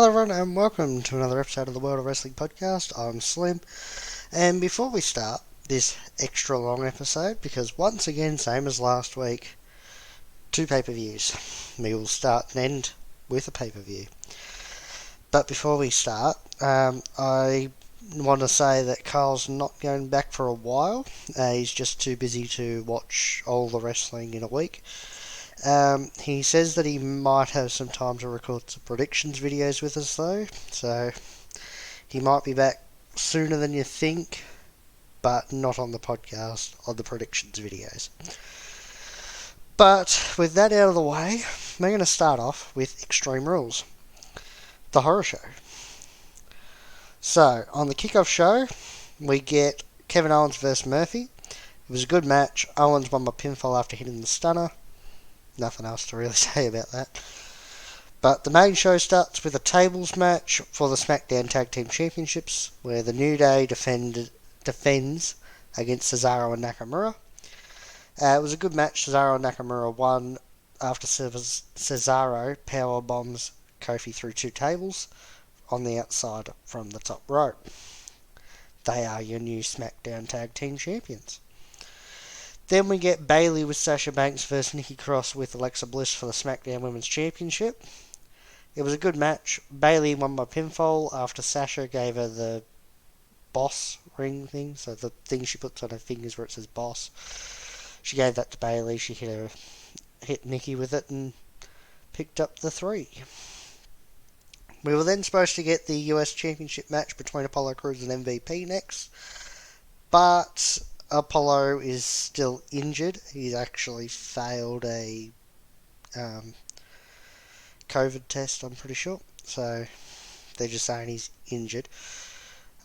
Hello everyone and welcome to another episode of the World of Wrestling Podcast. I'm Slim, and before we start this extra long episode, because once again, same as last week, two pay-per-views. We will start and end with a pay-per-view. But before we start, I want to say that Carl's not going back for a while. He's just too busy to watch all the wrestling in a week. He says that he might have some time to record some predictions videos with us though, so he might be back sooner than you think, but not on the podcast, on the predictions videos. But with that out of the way, we're going to start off with Extreme Rules, the horror show. So, on the kickoff show, we get Kevin Owens vs Murphy. It was a good match. Owens won by pinfall after hitting the stunner. Nothing else to really say about that. But the main show starts with a tables match for the SmackDown Tag Team Championships, where the New Day defends against Cesaro and Nakamura. It was a good match. Cesaro and Nakamura won after Cesaro power bombs Kofi through two tables on the outside from the top rope. They are your new SmackDown Tag Team Champions. Then we get Bayley with Sasha Banks versus Nikki Cross with Alexa Bliss for the SmackDown Women's Championship. It was a good match. Bayley won by pinfall after Sasha gave her the boss ring thing, so the thing she puts on her fingers where it says boss. She gave that to Bayley. She hit Nikki with it and picked up the 3. We were then supposed to get the US Championship match between Apollo Crews and MVP next, but Apollo is still injured. He's actually failed a COVID test, I'm pretty sure. So they're just saying he's injured.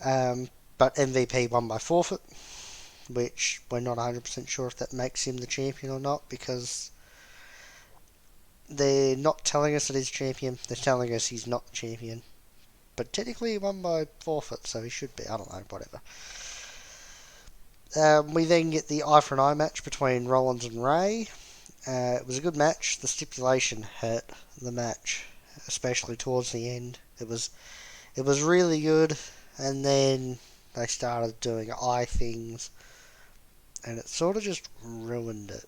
But MVP won by forfeit, which we're not 100% sure if that makes him the champion or not, because they're not telling us that he's champion. They're telling us he's not champion. But technically he won by forfeit, so he should be. I don't know, whatever. We then get the eye for an eye match between Rollins and Ray. It was a good match. The stipulation hurt the match, especially towards the end. It was really good, and then they started doing eye things, and it sort of just ruined it.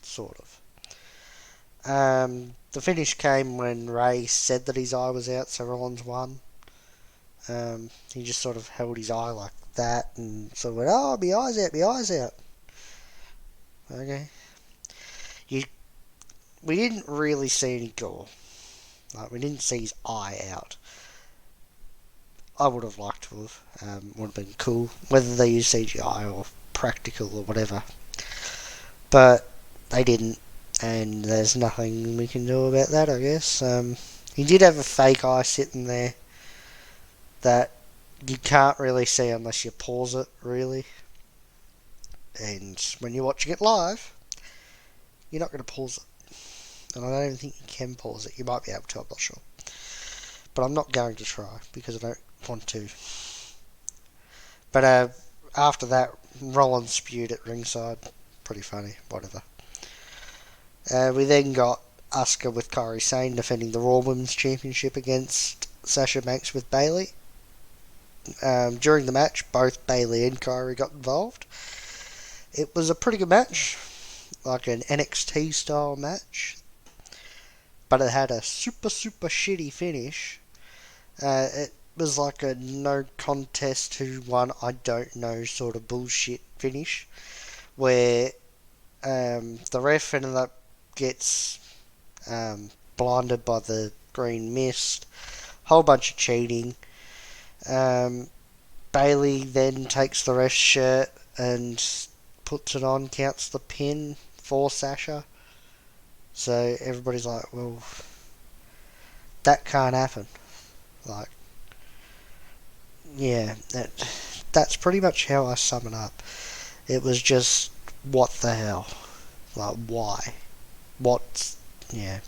Sort of. The finish came when Ray said that his eye was out, so Rollins won. He just sort of held his eye like that and sort of went, "Oh, my eye's out, my eye's out." Okay. We didn't really see any gore. Like, we didn't see his eye out. I would have liked to have. Would have been cool. Whether they use CGI or practical or whatever. But they didn't. And there's nothing we can do about that, I guess. He did have a fake eye sitting there that you can't really see unless you pause it, really. And when you're watching it live, you're not going to pause it. And I don't even think you can pause it. You might be able to, I'm not sure. But I'm not going to try, because I don't want to. But after that, Rollins spewed at ringside. Pretty funny, whatever. We then got Asuka with Kairi Sane defending the Raw Women's Championship against Sasha Banks with Bayley. During the match, both Bayley and Kairi got involved. It was a pretty good match, like an NXT style match, but it had a super shitty finish. It was like a no contest who won, I don't know sort of bullshit finish, where the ref ended up gets blinded by the green mist, whole bunch of cheating. Bayley then takes the ref's shirt and puts it on, counts the pin for Sasha. So everybody's like, well, that can't happen. Like, yeah, that's pretty much how I sum it up. It was just, what the hell? Like, why? Yeah.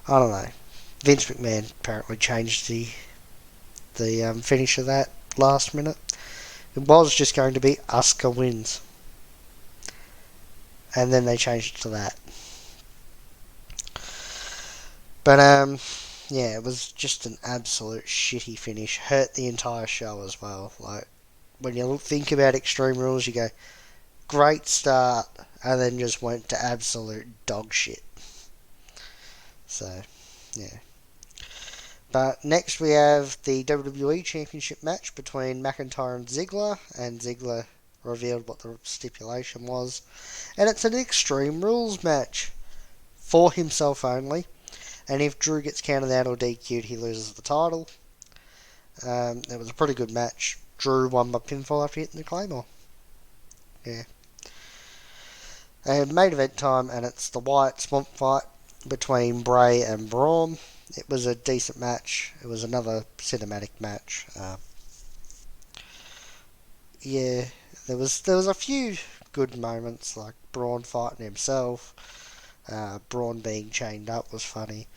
I don't know. Vince McMahon apparently changed the finish of that last minute. It was just going to be Asuka wins. And then they changed it to that. But yeah, it was just an absolute shitty finish. Hurt the entire show as well. Like, when you think about Extreme Rules, you go, great start, and then just went to absolute dog shit. So, yeah. But next we have the WWE Championship match between McIntyre and Ziggler revealed what the stipulation was. And it's an Extreme Rules match for himself only. And if Drew gets counted out or DQ'd, he loses the title. It was a pretty good match. Drew won by pinfall after hitting the Claymore. Yeah. And main event time, and it's the Wyatt Swamp fight between Bray and Braun. It was a decent match. It was another cinematic match. Yeah, there was a few good moments, like Braun fighting himself. Braun being chained up was funny.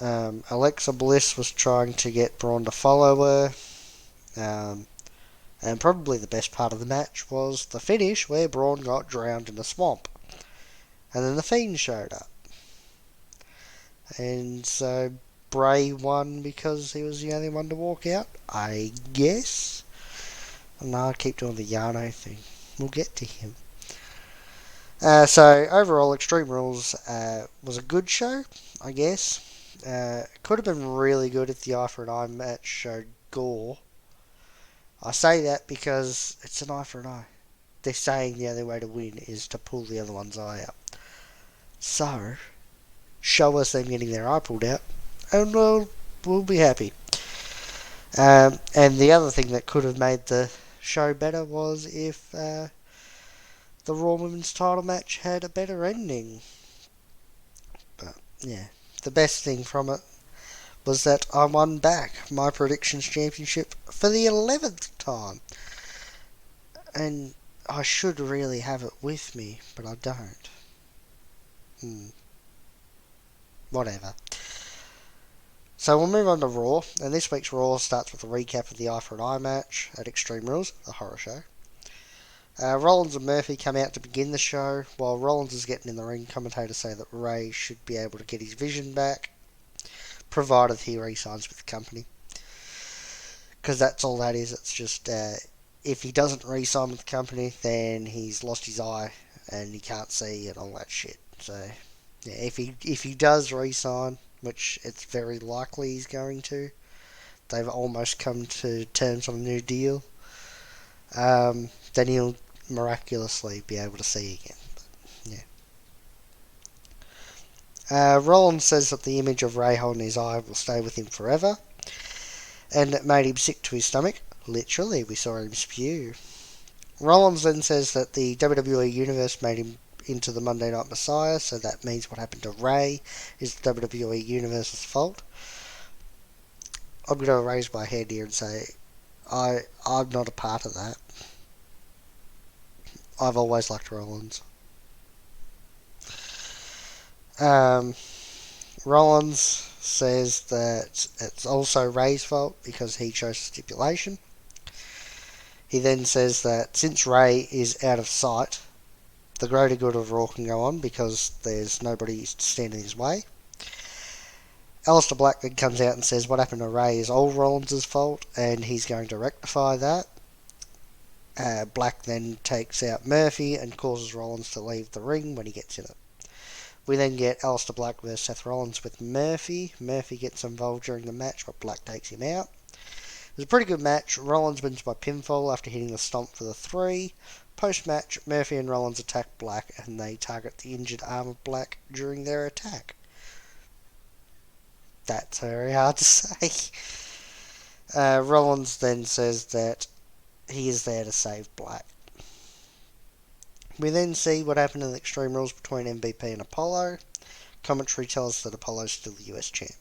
Alexa Bliss was trying to get Braun to follow her. And probably the best part of the match was the finish where Braun got drowned in the swamp. And then the Fiend showed up. And so Bray won because he was the only one to walk out, I guess. No, I keep doing the Yano thing. We'll get to him. So overall, Extreme Rules was a good show, I guess. Could have been really good if the Eye for an Eye match showed gore. I say that because it's an eye for an eye. They're saying the only way to win is to pull the other one's eye out. So, show us them getting their eye pulled out, and we'll be happy. And the other thing that could have made the show better was if the Raw Women's title match had a better ending. But, yeah, the best thing from it was that I won back my Predictions Championship for the 11th time. And I should really have it with me, but I don't. Whatever. So we'll move on to Raw, and this week's Raw starts with a recap of the Eye for an Eye match at Extreme Rules, the horror show. Rollins and Murphy come out to begin the show. While Rollins is getting in the ring, commentators say that Ray should be able to get his vision back, provided he re-signs with the company. Because that's all that is. It's just, if he doesn't re-sign with the company, then he's lost his eye and he can't see and all that shit. So, yeah, if he does re-sign, which it's very likely he's going to, they've almost come to terms on a new deal, then he'll miraculously be able to see again. But, yeah. Rollins says that the image of Ray holding his eye will stay with him forever, and it made him sick to his stomach. Literally, we saw him spew. Rollins then says that the WWE Universe made him into the Monday Night Messiah, so that means what happened to Ray is the WWE Universe's fault. I'm going to raise my hand here and say I'm not a part of that. I've always liked Rollins. Rollins says that it's also Ray's fault because he chose the stipulation. He then says that since Ray is out of sight, the greater good of Raw can go on because there's nobody standing in his way. Aleister Black then comes out and says what happened to Ray is all Rollins' fault and he's going to rectify that. Black then takes out Murphy and causes Rollins to leave the ring when he gets in it. We then get Aleister Black vs Seth Rollins with Murphy. Murphy gets involved during the match, but Black takes him out. It was a pretty good match. Rollins wins by pinfall after hitting the stomp for the 3. Post-match, Murphy and Rollins attack Black, and they target the injured arm of Black during their attack. That's very hard to say. Rollins then says that he is there to save Black. We then see what happened in the Extreme Rules between MVP and Apollo. Commentary tells us that Apollo's still the US champ.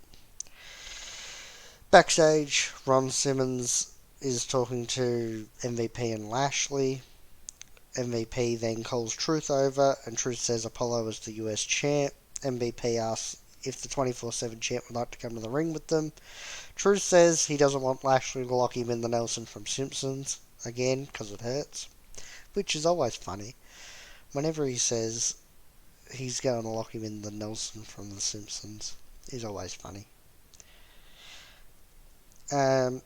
Backstage, Ron Simmons is talking to MVP and Lashley. MVP then calls Truth over, and Truth says Apollo is the US champ. MVP asks if the 24/7 champ would like to come to the ring with them. Truth says he doesn't want Lashley to lock him in the Nelson from Simpsons again, because it hurts. Which is always funny. Whenever he says he's going to lock him in the Nelson from The Simpsons, is always funny. Um,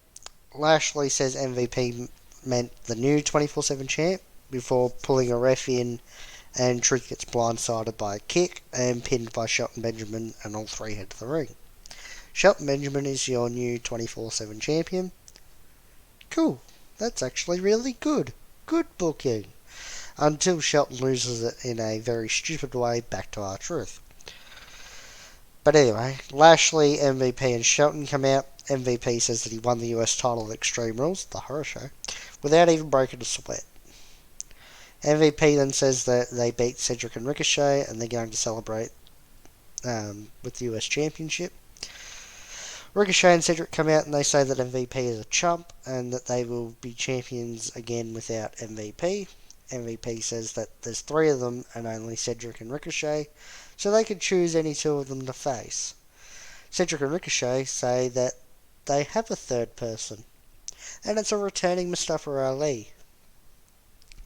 Lashley says MVP meant the new 24/7 champ before pulling a ref in, and Truth gets blindsided by a kick and pinned by Shelton Benjamin, and all three head to the ring. Shelton Benjamin is your new 24/7 champion. Cool. That's actually really good. Good booking. Until Shelton loses it in a very stupid way back to R-Truth. But anyway, Lashley, MVP, and Shelton come out. MVP says that he won the US title at Extreme Rules, the horror show, without even breaking a sweat. MVP then says that they beat Cedric and Ricochet and they're going to celebrate with the US Championship. Ricochet and Cedric come out and they say that MVP is a chump and that they will be champions again without MVP. MVP says that there's three of them and only Cedric and Ricochet, so they could choose any two of them to face. Cedric and Ricochet say that they have a third person, and it's a returning Mustafa Ali.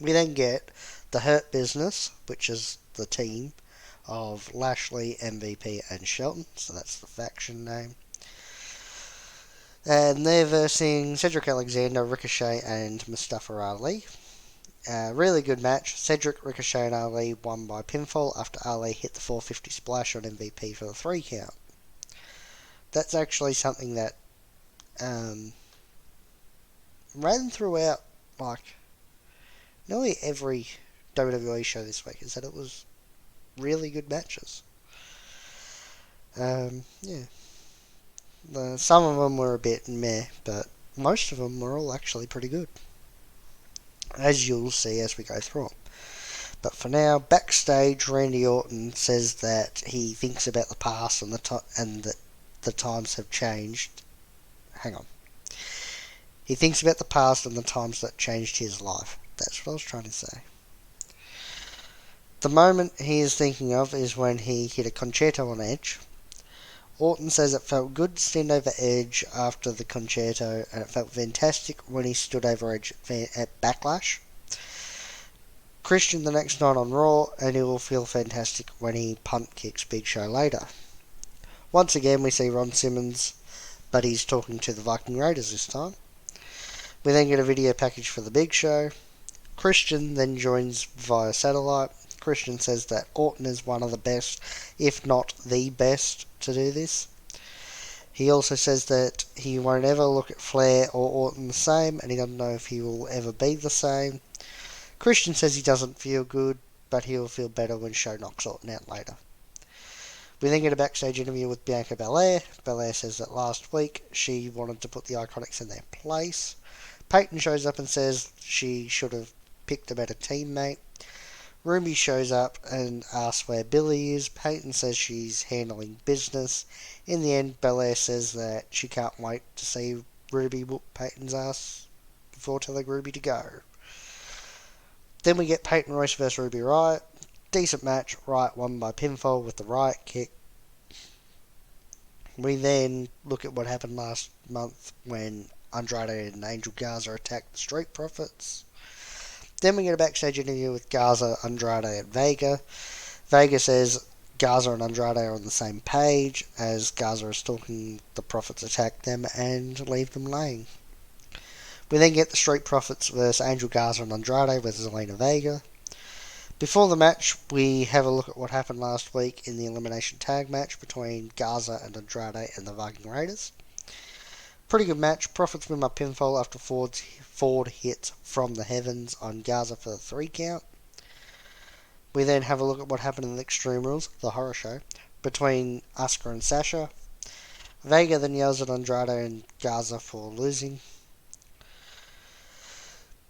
We then get the Hurt Business, which is the team of Lashley, MVP, and Shelton, so that's the faction name. And they're versing Cedric Alexander, Ricochet, and Mustafa Ali. Really good match. Cedric, Ricochet, and Ali won by pinfall after Ali hit the 450 splash on MVP for the 3 count. That's actually something that ran throughout like nearly every WWE show this week, is that it was really good matches. Yeah. Some of them were a bit meh, but most of them were all actually pretty good, as you'll see as we go through them. But for now, backstage, Randy Orton says that he thinks about the past and that the times have changed. Hang on. He thinks about the past and the times that changed his life. That's what I was trying to say. The moment he is thinking of is when he hit a concerto on Edge. Orton says it felt good to stand over Edge after the concerto, and it felt fantastic when he stood over Edge at Backlash. Christian the next night on Raw, and he will feel fantastic when he punt kicks Big Show later. Once again, we see Ron Simmons, but he's talking to the Viking Raiders this time. We then get a video package for the Big Show. Christian then joins via satellite. Christian says that Orton is one of the best, if not the best, to do this. He also says that he won't ever look at Flair or Orton the same, and he doesn't know if he will ever be the same. Christian says he doesn't feel good, but he will feel better when Show knocks Orton out later. We then get a backstage interview with Bianca Belair. Belair says that last week she wanted to put the Iconics in their place. Peyton shows up and says she should have picked a better teammate. Ruby shows up and asks where Billy is. Peyton says she's handling business. In the end, Belair says that she can't wait to see Ruby whoop Peyton's ass before telling Ruby to go. Then we get Peyton Royce vs Ruby Riott. Decent match. Riott won by pinfall with the Riott kick. We then look at what happened last month when Andrade and Angel Garza attacked the Street Profits. Then we get a backstage interview with Garza, Andrade, and Vega. Vega says Garza and Andrade are on the same page, as Garza is talking the Profits attack them and leave them laying. We then get the Street Profits versus Angel Garza and Andrade versus Zelina Vega. Before the match, we have a look at what happened last week in the Elimination Tag match between Garza and Andrade and the Viking Raiders. Pretty good match. Profits win by pinfall after Ford hits from the heavens on Garza for the 3 count. We then have a look at what happened in the Extreme Rules, the horror show, between Asuka and Sasha. Vega then yells at Andrade and Garza for losing.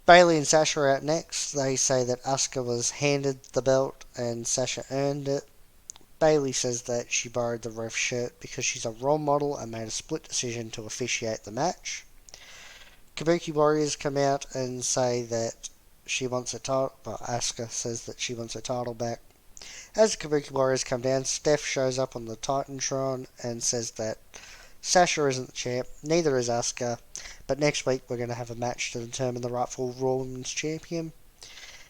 Bayley and Sasha are out next. They say that Asuka was handed the belt and Sasha earned it. Bayley says that she borrowed the ref's shirt because she's a role model and made a split decision to officiate the match. Kabuki Warriors come out and say that she wants her title. Well, Asuka says that she wants her title back. As the Kabuki Warriors come down, Steph shows up on the Titantron and says that Sasha isn't the champ, neither is Asuka, but next week we're going to have a match to determine the rightful Raw Women's Champion.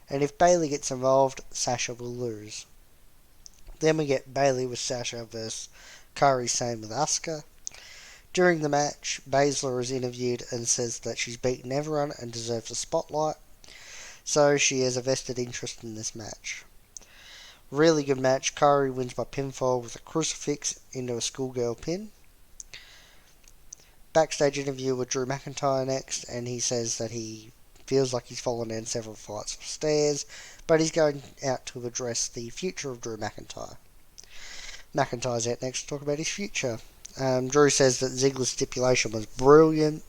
And if Bayley gets involved, Sasha will lose. Then we get Bayley with Sasha versus Kairi Sane with Asuka. During the match, Baszler is interviewed and says that she's beaten everyone and deserves a spotlight, so she has a vested interest in this match. Really good match. Kairi wins by pinfall with a crucifix into a schoolgirl pin. Backstage interview with Drew McIntyre next, and he says that he feels like he's fallen down several flights of stairs, but he's going out to address the future of Drew McIntyre. McIntyre's out next to talk about his future. Drew says that Ziggler's stipulation was brilliant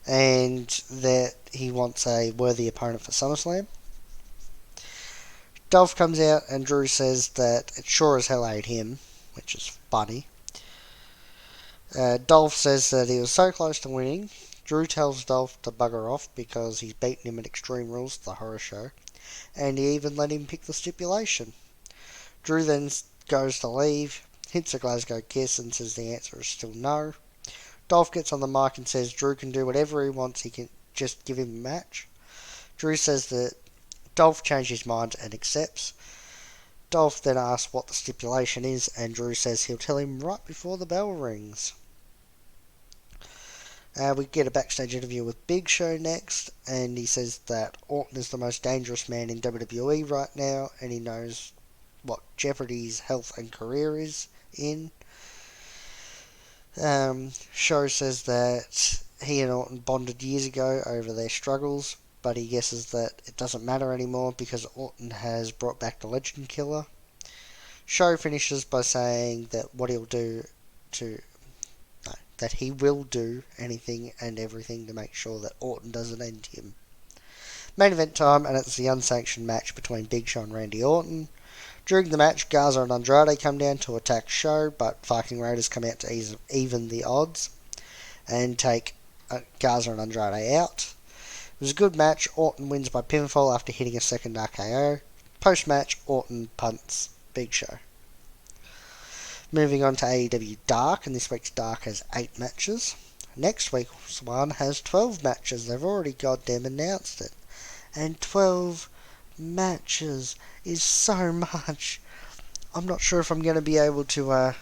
and that he wants a worthy opponent for SummerSlam. Dolph comes out and Drew says that it sure as hell ain't him, which is funny. Dolph says that he was so close to winning. Drew tells Dolph to bugger off because he's beaten him at Extreme Rules, the horror show, and he even let him pick the stipulation. Drew then goes to leave, hits a Glasgow kiss and says the answer is still no. Dolph gets on the mic and says Drew can do whatever he wants, he can just give him a match. Drew says that Dolph changed his mind and accepts. Dolph then asks what the stipulation is, and Drew says he'll tell him right before the bell rings. We get a backstage interview with Big Show next, and he says that Orton is the most dangerous man in WWE right now, and he knows what jeopardy's health and career is in. Show says that he and Orton bonded years ago over their struggles, but he guesses that it doesn't matter anymore because Orton has brought back the Legend Killer. Show finishes by saying that that he will do anything and everything to make sure that Orton doesn't end him. Main event time, and it's the unsanctioned match between Big Show and Randy Orton. During the match, Garza and Andrade come down to attack Show, but Viking Raiders come out to even the odds and take Garza and Andrade out. It was a good match. Orton wins by pinfall after hitting a second RKO. Post-match, Orton punts Big Show. Moving on to AEW Dark, and this week's Dark has 8 matches. Next week's one has 12 matches. They've already goddamn announced it. And 12 matches is so much. I'm not sure if I'm going to be able to,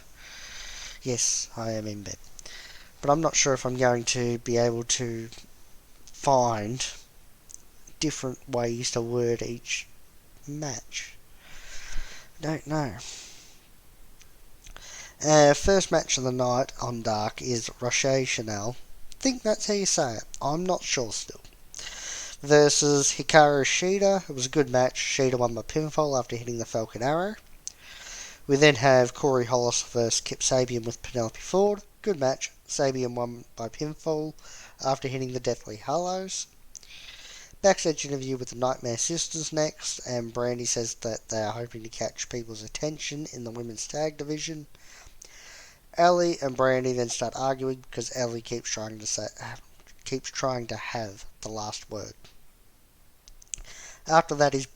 yes, I am in bed. But I'm not sure if I'm going to be able to find different ways to word each match. Don't know. First match of the night on Dark is Roche Chanel. I think that's how you say it. I'm not sure still. Versus Hikaru Shida. It was a good match. Shida won by pinfall after hitting the Falcon Arrow. We then have Corey Hollis versus Kip Sabian with Penelope Ford. Good match. Sabian won by pinfall after hitting the Deathly Hallows. Backstage interview with the Nightmare Sisters next, and Brandy says that they are hoping to catch people's attention in the women's tag division. Ellie and Brandy then start arguing because Ellie keeps trying to have the last word. After that is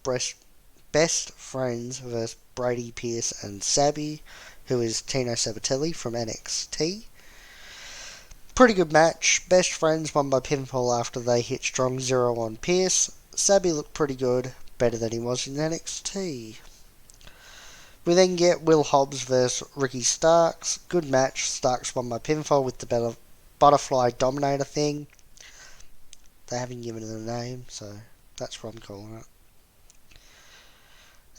Best Friends versus Brady Pierce and Sabi, who is Tino Sabatelli from NXT. Pretty good match. Best Friends won by pinfall after they hit Strong Zero on Pierce. Sabi looked pretty good, better than he was in NXT. We then get Will Hobbs versus Ricky Starks. Good match. Starks won by pinfall with the butterfly dominator thing. They haven't given it a name, so that's what I'm calling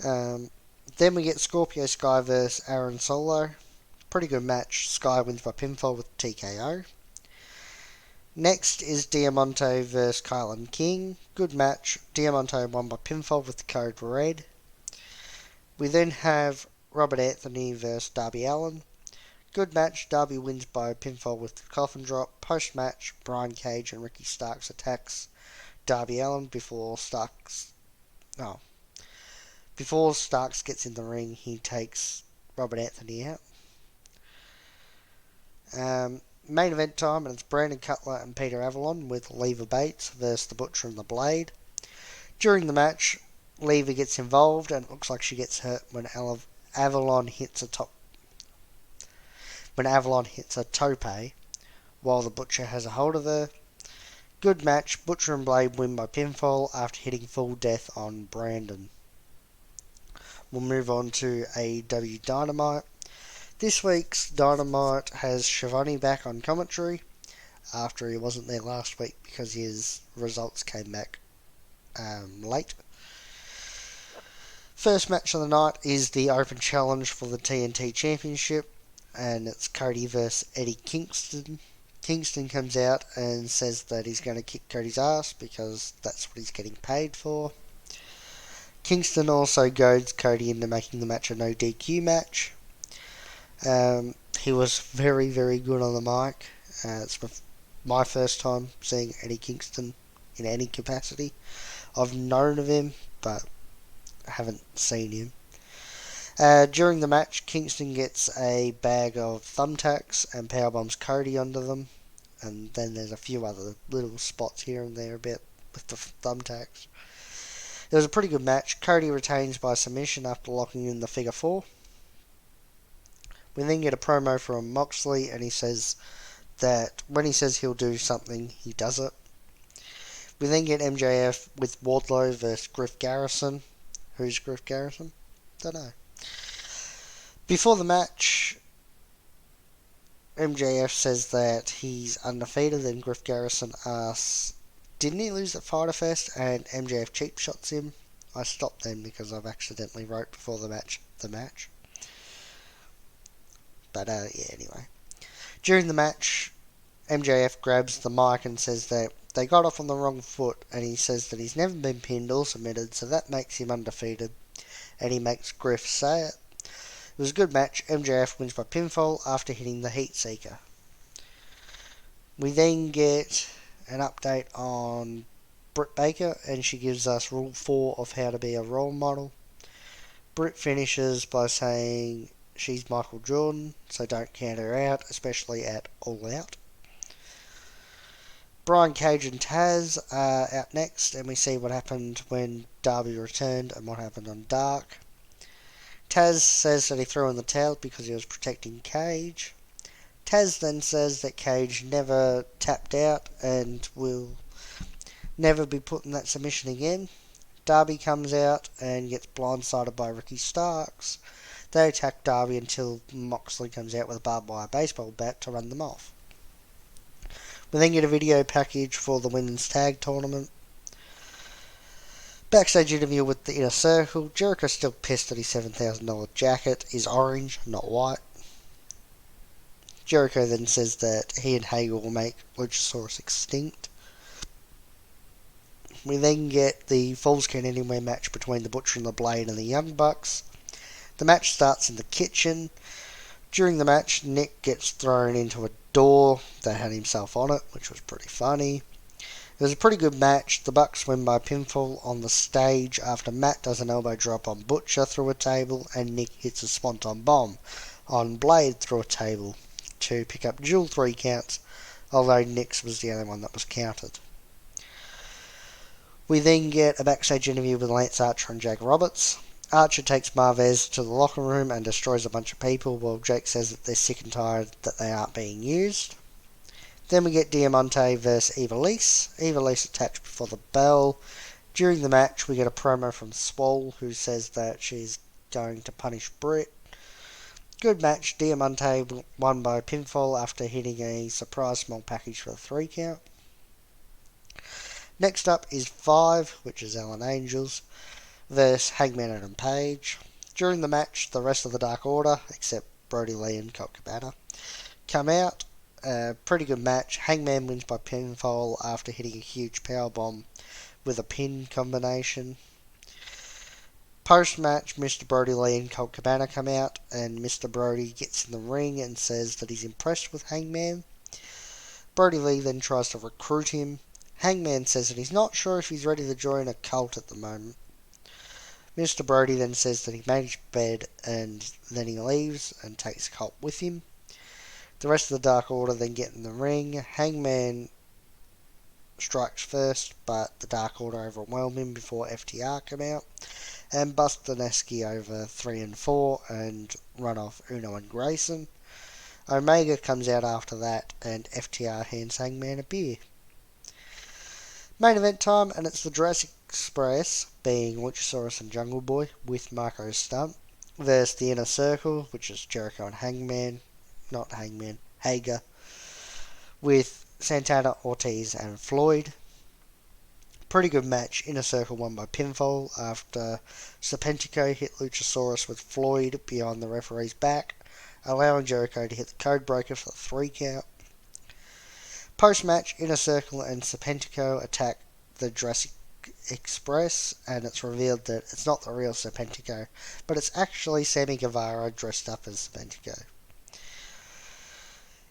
it. Then we get Scorpio Sky versus Aaron Solo. Pretty good match. Sky wins by pinfall with TKO. Next is Diamante versus Kylan King. Good match. Diamante won by pinfall with the code red. We then have Robert Anthony versus Darby Allin. Good match. Darby wins by pinfall with the coffin drop. Post-match, Brian Cage and Ricky Starks attacks Darby Allin before Starks gets in the ring. He takes Robert Anthony out. Main event time, and it's Brandon Cutler and Peter Avalon with Leva Bates versus the Butcher and the Blade. During the match, Leva gets involved and it looks like she gets hurt when Avalon hits a tope while the Butcher has a hold of her. Good match. Butcher and Blade win by pinfall after hitting full death on Brandon. We'll move on to AEW Dynamite. This week's Dynamite has Shivani back on commentary after he wasn't there last week because his results came back late. First match of the night is the Open Challenge for the TNT Championship, and it's Cody versus Eddie Kingston. Kingston comes out and says that he's going to kick Cody's ass because that's what he's getting paid for. Kingston also goads Cody into making the match a no DQ match. He was very, very good on the mic. It's my first time seeing Eddie Kingston in any capacity. I've known of him, but haven't seen him. During the match, Kingston gets a bag of thumbtacks and powerbombs Cody under them. And then there's a few other little spots here and there about with the thumbtacks. It was a pretty good match. Cody retains by submission after locking in the figure 4. We then get a promo from Moxley, and he says that when he says he'll do something, he does it. We then get MJF with Wardlow versus Griff Garrison. Who's Griff Garrison? Don't know. Before the match, MJF says that he's undefeated, and Griff Garrison asks, didn't he lose at Fyter Fest? And MJF cheap shots him. I stopped then because I've accidentally wrote before the match. But yeah, anyway. During the match, MJF grabs the mic and says that they got off on the wrong foot, and he says that he's never been pinned or submitted, so that makes him undefeated, and he makes Griff say it. It was a good match. MJF wins by pinfall after hitting the Heat Seeker. We then get an update on Britt Baker, and she gives us Rule 4 of how to be a role model. Britt finishes by saying she's Michael Jordan, so don't count her out, especially at All Out. Brian Cage and Taz are out next, and we see what happened when Darby returned and what happened on Dark. Taz says that he threw in the towel because he was protecting Cage. Taz then says that Cage never tapped out and will never be put in that submission again. Darby comes out and gets blindsided by Ricky Starks. They attack Darby until Moxley comes out with a barbed wire baseball bat to run them off. We then get a video package for the women's tag tournament. Backstage interview with the Inner Circle. Jericho's still pissed that his $7,000 jacket is orange, not white. Jericho then says that he and Hager will make Luchasaurus extinct. We then get the Falls Count Anywhere match between the Butcher and the Blade and the Young Bucks. The match starts in the kitchen. During the match, Nick gets thrown into a door that had himself on it, which was pretty funny. It was a pretty good match. The Bucks win by pinfall on the stage after Matt does an elbow drop on Butcher through a table and Nick hits a swanton bomb on Blade through a table to pick up dual 3 counts, although Nick's was the only one that was counted. We then get a backstage interview with Lance Archer and Jake Roberts. Archer takes Marvez to the locker room and destroys a bunch of people, while Jake says that they're sick and tired that they aren't being used. Then we get Diamante versus Ivelisse. Ivelisse attached before the bell. During the match, we get a promo from Swole, who says that she's going to punish Britt. Good match. Diamante won by pinfall after hitting a surprise small package for the 3 count. Next up is 5, which is Alan Angels, versus Hangman Adam Page. During the match, the rest of the Dark Order, except Brody Lee and Colt Cabana, come out. Pretty good match. Hangman wins by pinfall after hitting a huge powerbomb with a pin combination. Post-match, Mr. Brody Lee and Colt Cabana come out, and Mr. Brody gets in the ring and says that he's impressed with Hangman. Brody Lee then tries to recruit him. Hangman says that he's not sure if he's ready to join a cult at the moment. Mr. Brody then says that he made his bed, and then he leaves and takes Colt with him. The rest of the Dark Order then get in the ring. Hangman strikes first, but the Dark Order overwhelm him before FTR come out and bust Daneski over 3 and 4 and run off Uno and Grayson. Omega comes out after that, and FTR hands Hangman a beer. Main event time, and it's the Jurassic Express, being Luchasaurus and Jungle Boy, with Marco Stunt, versus the Inner Circle, which is Jericho and Hager, with Santana, Ortiz, and Floyd. Pretty good match. Inner Circle won by pinfall after Serpentico hit Luchasaurus with Floyd behind the referee's back, allowing Jericho to hit the code breaker for the 3 count. Post-match, Inner Circle and Serpentico attack the Jurassic Express, and it's revealed that it's not the real Serpentico, but it's actually Sammy Guevara dressed up as Serpentico.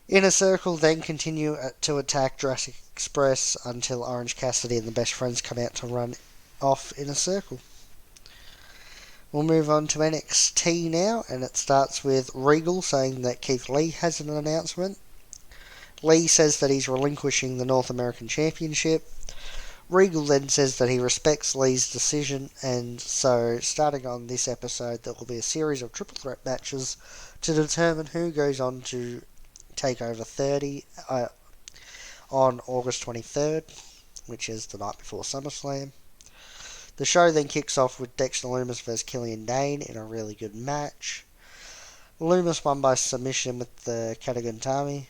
Inner Circle then continue to attack Jurassic Express until Orange Cassidy and the Best Friends come out to run off Inner Circle. We'll move on to NXT now, and it starts with Regal saying that Keith Lee has an announcement. Lee says that he's relinquishing the North American Championship. Regal then says that he respects Lee's decision, and so starting on this episode there will be a series of triple threat matches to determine who goes on to take over 30 on August 23rd, which is the night before SummerSlam. The show then kicks off with Dexter Lumis vs Killian Dane in a really good match. Lumis won by submission with the Katagantami.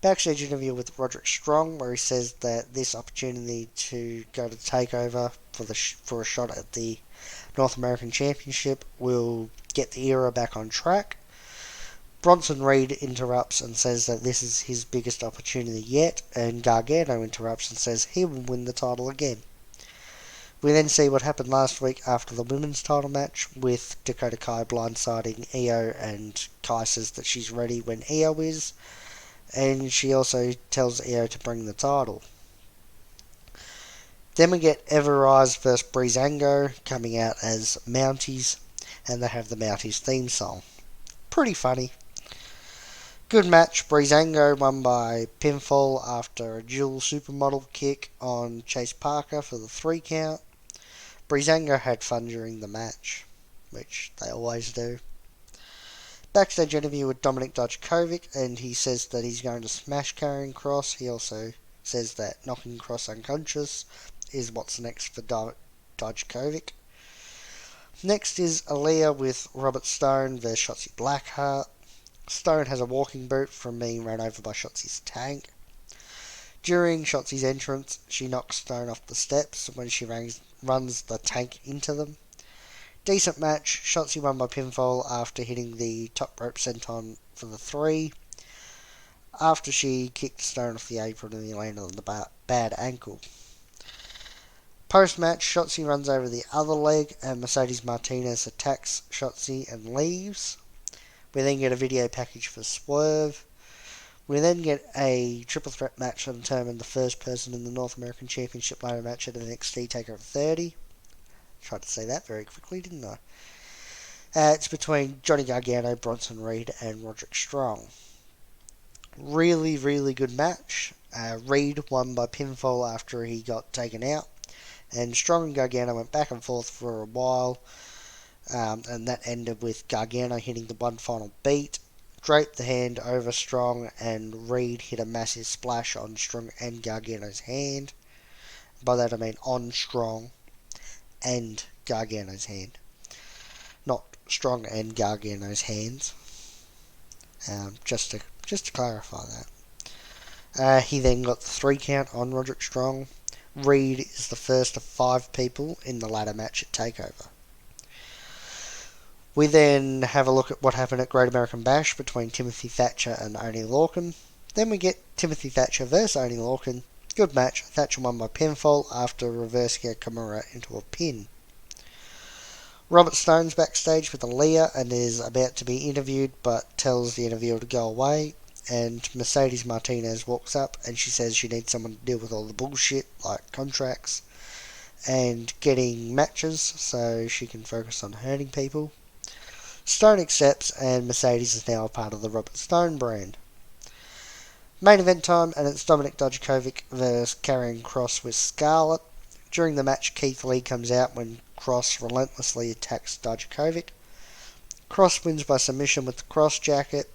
Backstage interview with Roderick Strong, where he says that this opportunity to go to TakeOver for a shot at the North American Championship will get the era back on track. Bronson Reed interrupts and says that this is his biggest opportunity yet, and Gargano interrupts and says he will win the title again. We then see what happened last week after the women's title match, with Dakota Kai blindsiding Io, and Kai says that she's ready when Io is, and she also tells Io to bring the title. Then we get Everrise vs Breezango coming out as Mounties, and they have the Mounties theme song. Pretty funny. Good match. Breezango won by pinfall after a dual supermodel kick on Chase Parker for the 3 count. Breezango had fun during the match, which they always do. Backstage interview with Dominic Dijakovic, and he says that he's going to smash Karrion Kross. He also says that knocking Kross unconscious is what's next for Dijakovic. Next is Aaliyah with Robert Stone versus Shotzi Blackheart. Stone has a walking boot from being run over by Shotzi's tank. During Shotzi's entrance, she knocks Stone off the steps when she runs the tank into them. Decent match. Shotzi won by pinfall after hitting the top rope senton for the 3. After she kicked Stone off the apron and he landed on the bad ankle. Post-match, Shotzi runs over the other leg and Mercedes Martinez attacks Shotzi and leaves. We then get a video package for Swerve. We then get a triple threat match to determine the first person in the North American Championship ladder match at NXT TakeOver 30. Tried to say that very quickly, didn't I? It's between Johnny Gargano, Bronson Reed, and Roderick Strong. Really, really good match. Reed won by pinfall after he got taken out, and Strong and Gargano went back and forth for a while, and that ended with Gargano hitting the one final beat, draped the hand over Strong, and Reed hit a massive splash on Strong and Gargano's hand. By that I mean on Strong and Gargano's hand, not Strong and Gargano's hands. Just to clarify that. He then got the 3 count on Roderick Strong. Reed is the first of 5 people in the ladder match at TakeOver. We then have a look at what happened at Great American Bash between Timothy Thatcher and Oney Lorcan. Then we get Timothy Thatcher versus Oney Lorcan. Good match. Thatcher won by pinfall after reversing a Kimura into a pin. Robert Stone's backstage with Aaliyah and is about to be interviewed, but tells the interviewer to go away. And Mercedes Martinez walks up and she says she needs someone to deal with all the bullshit like contracts and getting matches so she can focus on hurting people. Stone accepts, and Mercedes is now a part of the Robert Stone brand. Main event time, and it's Dominic Dijakovic versus Karrion Kross with Scarlett. During the match, Keith Lee comes out when Kross relentlessly attacks Dijakovic. Kross wins by submission with the Kross jacket.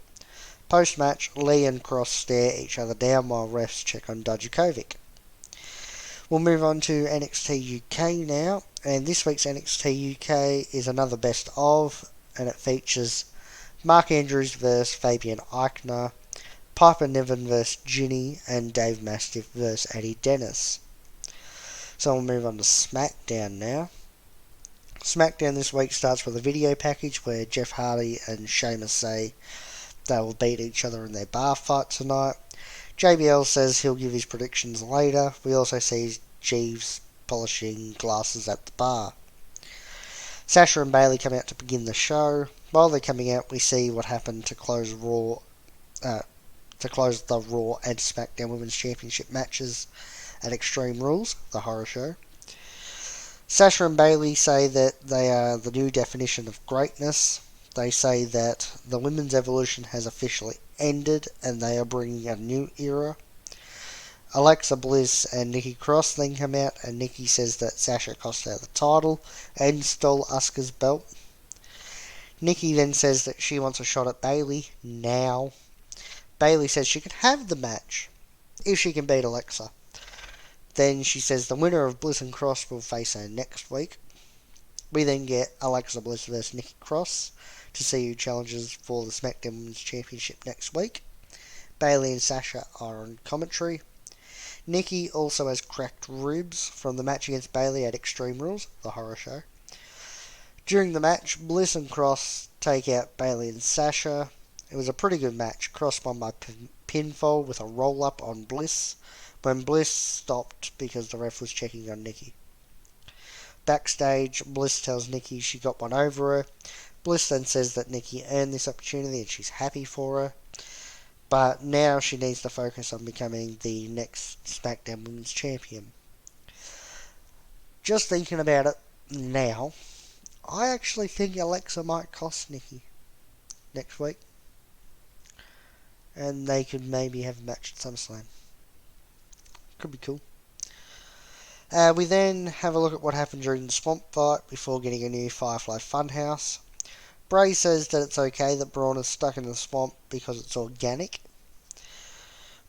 Post-match, Lee and Kross stare each other down while refs check on Dijakovic. We'll move on to NXT UK now, and this week's NXT UK is another best of, and it features Mark Andrews vs Fabian Eichner, Piper Niven vs Ginny, and Dave Mastiff vs Eddie Dennis. So we'll move on to SmackDown now. SmackDown this week starts with a video package where Jeff Hardy and Sheamus say they will beat each other in their bar fight tonight. JBL says he'll give his predictions later. We also see Jeeves polishing glasses at the bar. Sasha and Bayley come out to begin the show. While they're coming out, we see what happened to close Raw, the Raw and SmackDown Women's Championship matches at Extreme Rules, the horror show. Sasha and Bayley say that they are the new definition of greatness. They say that the women's evolution has officially ended and they are bringing a new era. Alexa Bliss and Nikki Cross then come out, and Nikki says that Sasha cost her the title and stole Asuka's belt. Nikki then says that she wants a shot at Bayley now. Bayley says she can have the match if she can beat Alexa. Then she says the winner of Bliss and Cross will face her next week. We then get Alexa Bliss vs Nikki Cross to see who challenges for the SmackDown Women's Championship next week. Bayley and Sasha are on commentary. Nikki also has cracked ribs from the match against Bayley at Extreme Rules, the horror show. During the match, Bliss and Cross take out Bayley and Sasha. It was a pretty good match. Cross won by pinfall with a roll-up on Bliss, when Bliss stopped because the ref was checking on Nikki. Backstage, Bliss tells Nikki she got one over her. Bliss then says that Nikki earned this opportunity and she's happy for her. But now she needs to focus on becoming the next SmackDown Women's Champion. Just thinking about it now, I actually think Alexa might cost Nikki next week. And they could maybe have a match at SummerSlam. Could be cool. We then have a look at what happened during the Swamp Fight before getting a new Firefly Funhouse. Bray says that it's okay that Braun is stuck in the swamp because it's organic.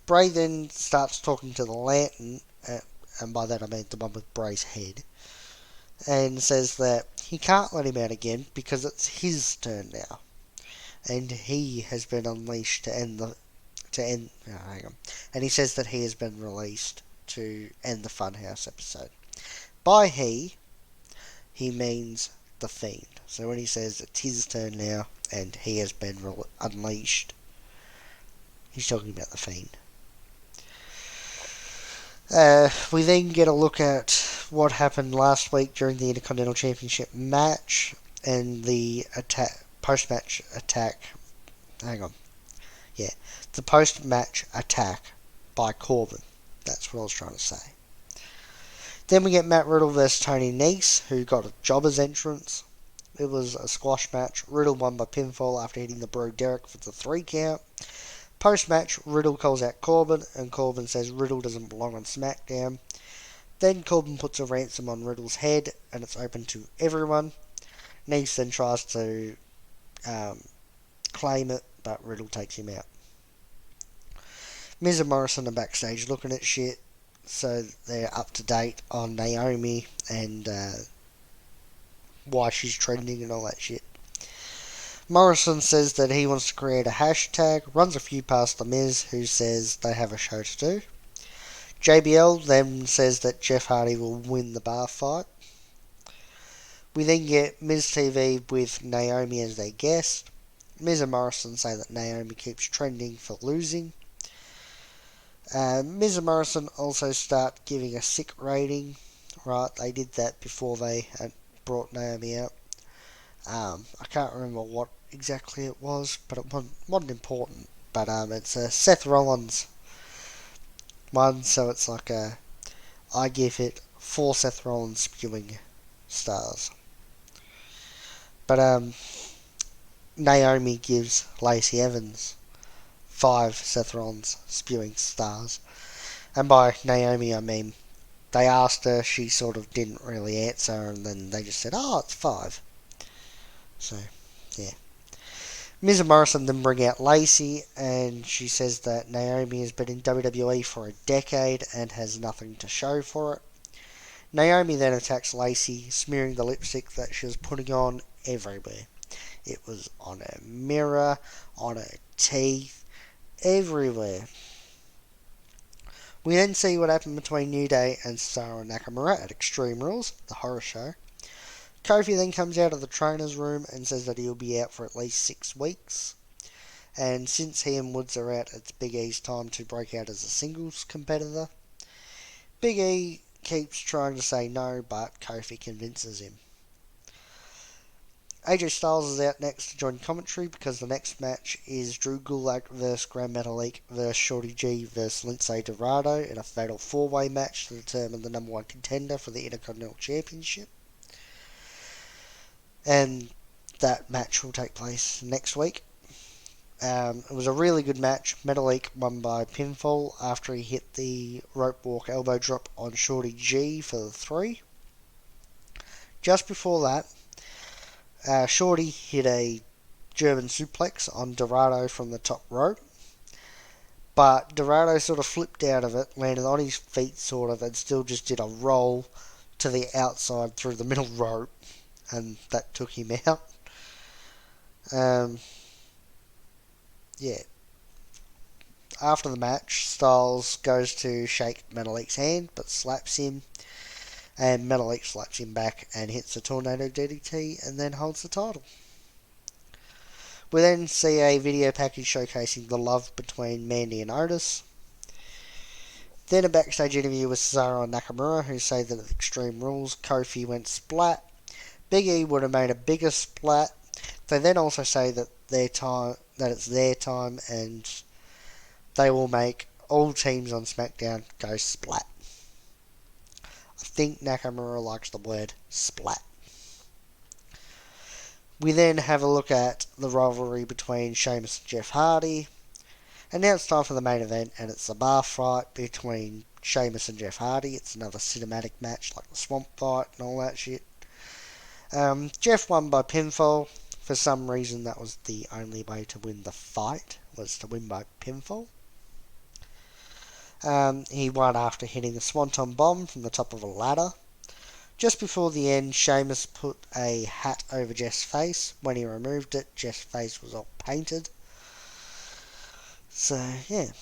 Bray then starts talking to the Lantern, and by that I mean the one with Bray's head, and says that he can't let him out again because it's his turn now, and he has been unleashed and he says that he has been released to end the Funhouse episode. By he means the Fiend. So when he says it's his turn now and he has been unleashed, he's talking about the Fiend. We then get a look at what happened last week during the Intercontinental Championship match and the post-match attack. The post-match attack by Corbin. That's what I was trying to say. Then we get Matt Riddle vs Tony Nese, who got a jobber's entrance. It was a squash match. Riddle won by pinfall after hitting the Bro Derek for the 3 count. Post-match, Riddle calls out Corbin, and Corbin says Riddle doesn't belong on SmackDown. Then Corbin puts a ransom on Riddle's head, and it's open to everyone. Nese then tries to claim it, but Riddle takes him out. Miz and Morrison are backstage looking at shit, so they're up to date on Naomi and why she's trending and all that shit. Morrison says that he wants to create a hashtag, runs a few past the Miz, who says they have a show to do. JBL then says that Jeff Hardy will win the bar fight. We then get Miz TV with Naomi as their guest. Miz and Morrison say that Naomi keeps trending for losing. Miz and Morrison also start giving a sick rating. Right, they did that before they had brought Naomi out. I can't remember what exactly it was, but it wasn't important. But it's a Seth Rollins one, so it's like I give it 4 Seth Rollins spewing stars. But Naomi gives Lacey Evans 5 Seth Rollins spewing stars. And by Naomi I mean they asked her, she sort of didn't really answer, and then they just said, oh, it's 5. So, yeah. Miz and Morrison then bring out Lacey, and she says that Naomi has been in WWE for a decade and has nothing to show for it. Naomi then attacks Lacey, smearing the lipstick that she was putting on everywhere. It was on her mirror, on her teeth, everywhere. We then see what happened between New Day and Cesaro and Nakamura at Extreme Rules, the horror show. Kofi then comes out of the trainer's room and says that he'll be out for at least 6 weeks. And since he and Woods are out, it's Big E's time to break out as a singles competitor. Big E keeps trying to say no, but Kofi convinces him. AJ Styles is out next to join commentary because the next match is Drew Gulak vs Grand Metalik vs Shorty G vs Lince Dorado in a fatal 4-way match to determine the number 1 contender for the Intercontinental Championship. And that match will take place next week. It was a really good match. Metalik won by pinfall after he hit the rope walk elbow drop on Shorty G for the 3. Just before that, Shorty hit a German suplex on Dorado from the top rope. But Dorado sort of flipped out of it, landed on his feet sort of, and still just did a roll to the outside through the middle rope. And that took him out. Yeah. After the match, Styles goes to shake Metalik's hand, but slaps him. And Metalik slaps him back and hits a Tornado DDT and then holds the title. We then see a video package showcasing the love between Mandy and Otis. Then a backstage interview with Cesaro and Nakamura, who say that at Extreme Rules, Kofi went splat. Big E would have made a bigger splat. They then also say that it's their time, and they will make all teams on SmackDown go splat. I think Nakamura likes the word splat. We then have a look at the rivalry between Sheamus and Jeff Hardy. And now it's time for the main event, and it's a bar fight between Sheamus and Jeff Hardy. It's another cinematic match like the Swamp Fight and all that shit. Jeff won by pinfall. For some reason, that was the only way to win the fight, was to win by pinfall. He won after hitting a Swanton Bomb from the top of a ladder. Just before the end, Sheamus put a hat over Jeff's face. When he removed it, Jeff's face was all painted. So, yeah.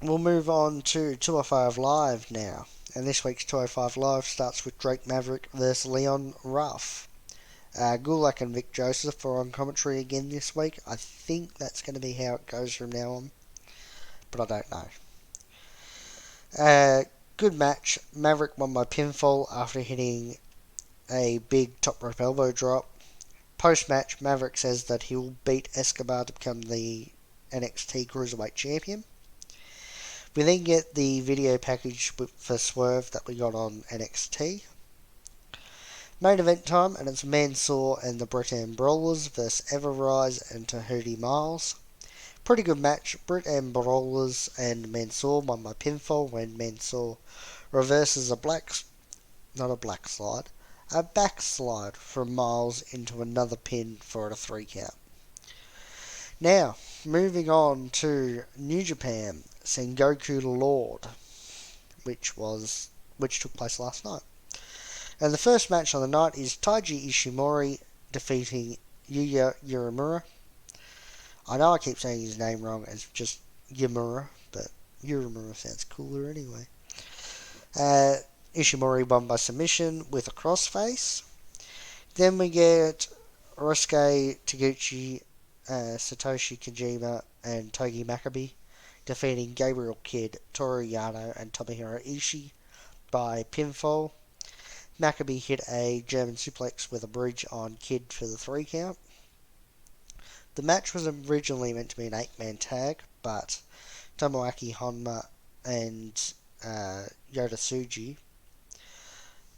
We'll move on to 205 Live now. And this week's 205 Live starts with Drake Maverick versus Leon Ruff. Gulak and Vic Joseph are on commentary again this week. I think that's going to be how it goes from now on. But I don't know. Good match. Maverick won by pinfall after hitting a big top rope elbow drop. Post-match, Maverick says that he will beat Escobar to become the NXT Cruiserweight Champion. We then get the video package for Swerve that we got on NXT. Main event time, and it's Mansoor and the Britt Brawlers versus Everrise and Tahuti Miles. Pretty good match. Britt Brawlers and Mansoor won by pinfall when Mansoor reverses a backslide from Miles into another pin for a 3 count. Now, moving on to New Japan, Sengoku Lord, which took place last night. And the first match on the night is Taiji Ishimori defeating Yuya Uemura. I know I keep saying his name wrong, it's just Yamura, but Uemura sounds cooler anyway. Ishimori won by submission with a crossface. Then we get Ryosuke Taguchi, Satoshi Kojima, and Togi Makabe defeating Gabriel Kidd, Toru Yano, and Tomohiro Ishii by pinfall. Makabe hit a German suplex with a bridge on Kidd for the 3 count. The match was originally meant to be an 8-man tag, but Tomoaki Honma and Yota Tsuji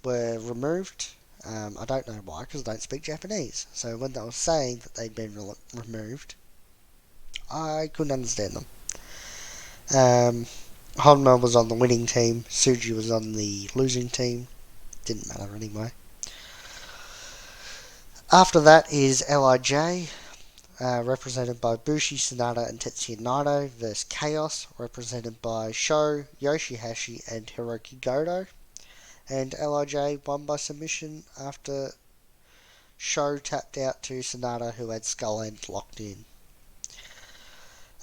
were removed. I don't know why, because I don't speak Japanese. So when they were saying that they'd been removed, I couldn't understand them. Honma was on the winning team, Tsuji was on the losing team. Didn't matter anyway. After that is LIJ, represented by Bushi, Sanada, and Tetsuya Naito versus Chaos, represented by Sho, Yoshihashi, and Hiroki Goto. and LIJ won by submission after Sho tapped out to Sonata, who had Skull End locked in.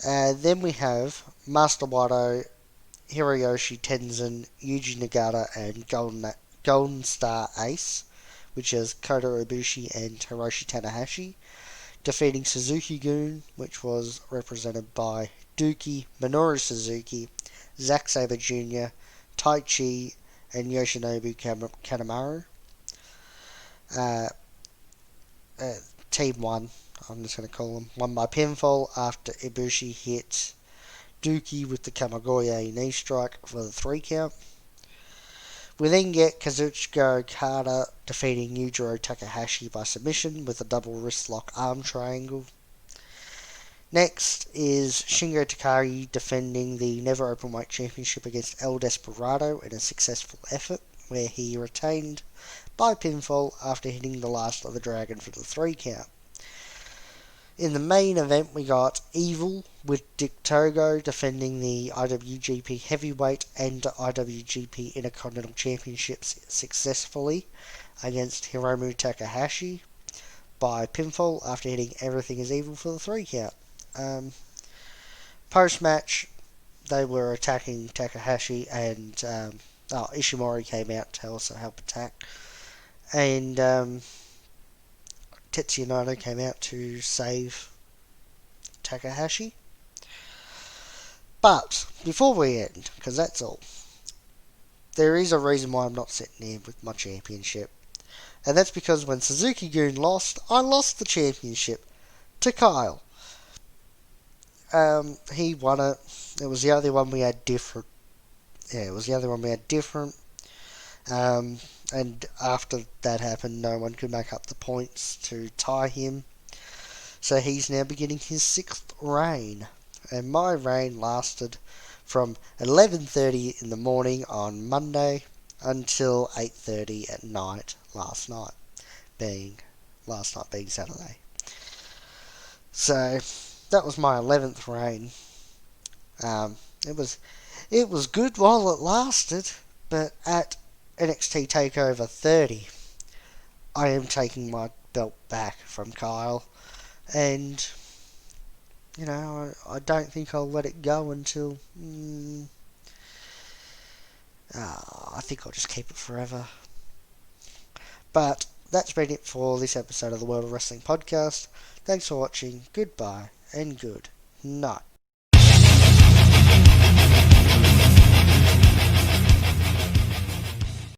Then we have Master Wato, Hiroyoshi Tenzan, Yuji Nagata, and Golden Star Ace, which is Kota Ibushi and Hiroshi Tanahashi, defeating Suzuki-gun, which was represented by Dookie, Minoru Suzuki, Zack Sabre Jr., Taichi, and Yoshinobu Kanemaru. Uh, Team 1, I'm just going to call them, won by pinfall after Ibushi hit Dookie with the Kamigoye knee strike for the 3 count. We then get Kazuchika Okada defeating Yujiro Takahashi by submission with a double wrist lock arm triangle. Next is Shingo Takagi defending the Never Openweight Championship against El Desperado in a successful effort, where he retained by pinfall after hitting the last of the Dragon for the 3 count. In the main event, we got Evil with Dick Togo defending the IWGP Heavyweight and IWGP Intercontinental Championships successfully against Hiromu Takahashi by pinfall after hitting Everything is Evil for the 3 count. Post-match, they were attacking Takahashi, and Ishimori came out to also help attack. And Tetsuya Naito came out to save Takahashi. But before we end, because that's all, there is a reason why I'm not sitting here with my championship. And that's because when Suzuki-gun lost, I lost the championship to Kyle. He won it. It was the only one we had different. And after that happened, no one could make up the points to tie him. So he's now beginning his 6th reign. And my reign lasted from 11:30 in the morning on Monday until 8:30 at night last night being Saturday. So that was my 11th reign. It was good while it lasted, but at NXT TakeOver 30, I am taking my belt back from Kyle, and I don't think I'll let it go until I think I'll just keep it forever. But that's been it for this episode of the World of Wrestling Podcast. Thanks for watching, goodbye, and good night.